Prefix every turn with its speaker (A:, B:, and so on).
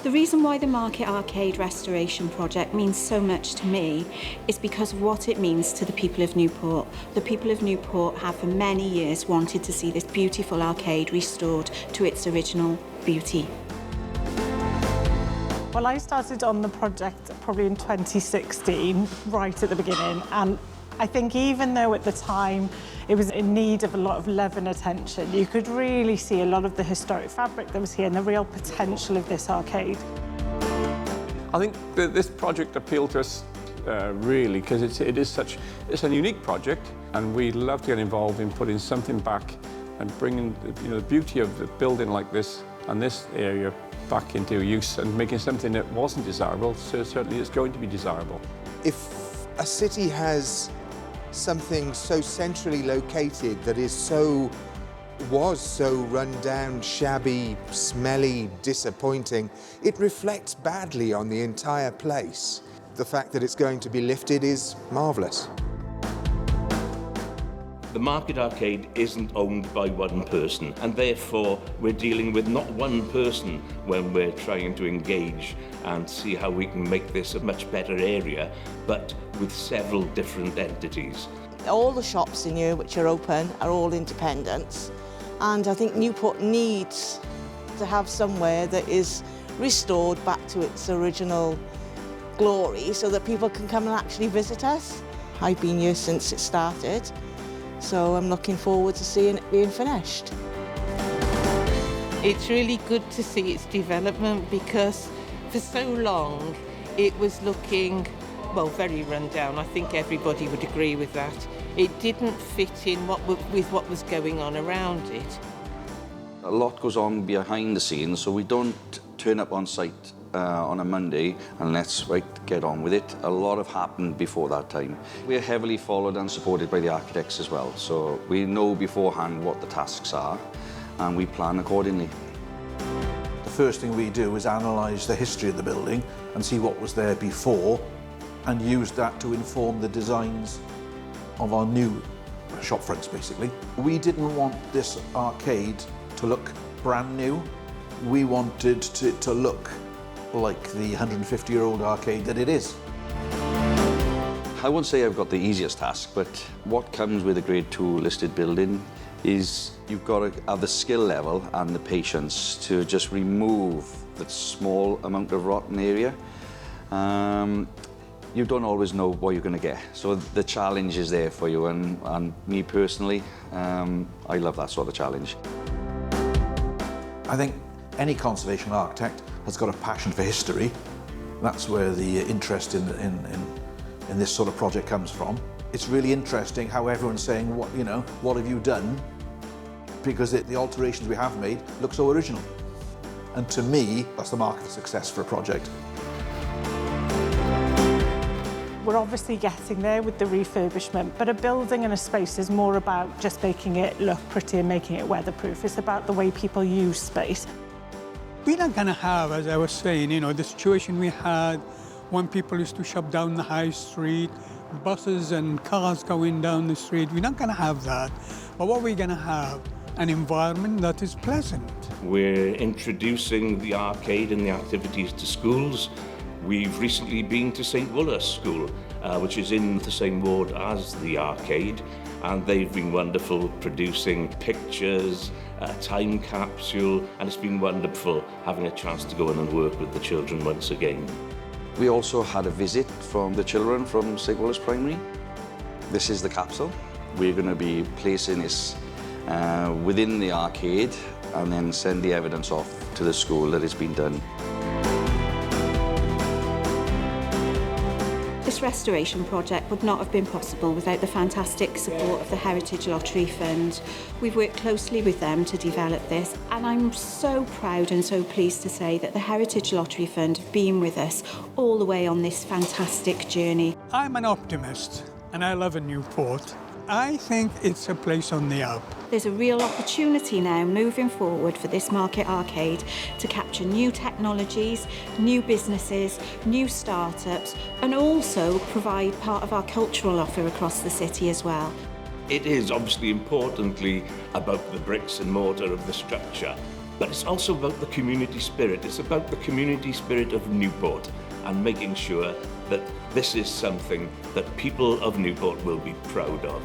A: The reason why the Market Arcade restoration project means so much to me is because of what it means to the people of Newport. The people of Newport have for many years wanted to see this beautiful arcade restored to its original beauty.
B: Well, I started on the project probably in 2016, right at the beginning, and I think even though at the time it was in need of a lot of love and attention, you could really see a lot of the historic fabric that was here and the real potential of this arcade.
C: I think that this project appealed to us really because it's a unique project, and we love to get involved in putting something back and bringing the beauty of the building like this and this area back into use and making something that wasn't desirable, so certainly it's going to be desirable.
D: If a city has something so centrally located that was so run down, shabby, smelly, disappointing, it reflects badly on the entire place. The fact that it's going to be lifted is marvellous.
E: The Market Arcade isn't owned by one person, and therefore we're dealing with not one person when we're trying to engage and see how we can make this a much better area, but with several different entities.
F: All the shops in here which are open are all independents, and I think Newport needs to have somewhere that is restored back to its original glory so that people can come and actually visit us. I've been here since it started, so I'm looking forward to seeing it being finished.
G: It's really good to see its development because for so long it was looking, well, very run down. I think everybody would agree with that. It didn't fit in with what was going on around it.
H: A lot goes on behind the scenes, so we don't turn up on site on a Monday and let's get on with it. A lot have happened before that time. We're heavily followed and supported by the architects as well, so we know beforehand what the tasks are and we plan accordingly.
I: The first thing we do is analyse the history of the building and see what was there before and use that to inform the designs of our new shop fronts, basically. We didn't want this arcade to look brand new. We wanted to look like the 150-year-old arcade that it is.
H: I won't say I've got the easiest task, but what comes with a Grade 2 listed building is you've got to have the skill level and the patience to just remove that small amount of rotten area. You don't always know what you're going to get, so the challenge is there for you, and me personally, I love that sort of challenge.
I: I think any conservation architect has got a passion for history. That's where the interest in this sort of project comes from. It's really interesting how everyone's saying, what have you done? Because the alterations we have made look so original. And to me, that's the mark of success for a project.
B: We're obviously getting there with the refurbishment, but a building and a space is more about just making it look pretty and making it weatherproof. It's about the way people use space.
J: We're not going to have, as I was saying, the situation we had when people used to shop down the high street, buses and cars going down the street. We're not going to have that. But what we're going to have, an environment that is pleasant.
E: We're introducing the arcade and the activities to schools. We've recently been to St Wooler's School, which is in the same ward as the arcade, and they've been wonderful producing pictures, a time capsule, and it's been wonderful having a chance to go in and work with the children once again.
H: We also had a visit from the children from St Wooler's Primary. This is the capsule. We're going to be placing this within the arcade and then send the evidence off to the school that it's been done.
A: This restoration project would not have been possible without the fantastic support of the Heritage Lottery Fund. We've worked closely with them to develop this, and I'm so proud and so pleased to say that the Heritage Lottery Fund have been with us all the way on this fantastic journey.
J: I'm an optimist, and I love a Newport. I think it's a place on the up.
A: There's a real opportunity now moving forward for this Market Arcade to capture new technologies, new businesses, new startups, and also provide part of our cultural offer across the city as well.
E: It is obviously importantly about the bricks and mortar of the structure, But it's also about the community spirit. It's about the community spirit of Newport and making sure that this is something that people of Newport will be proud of.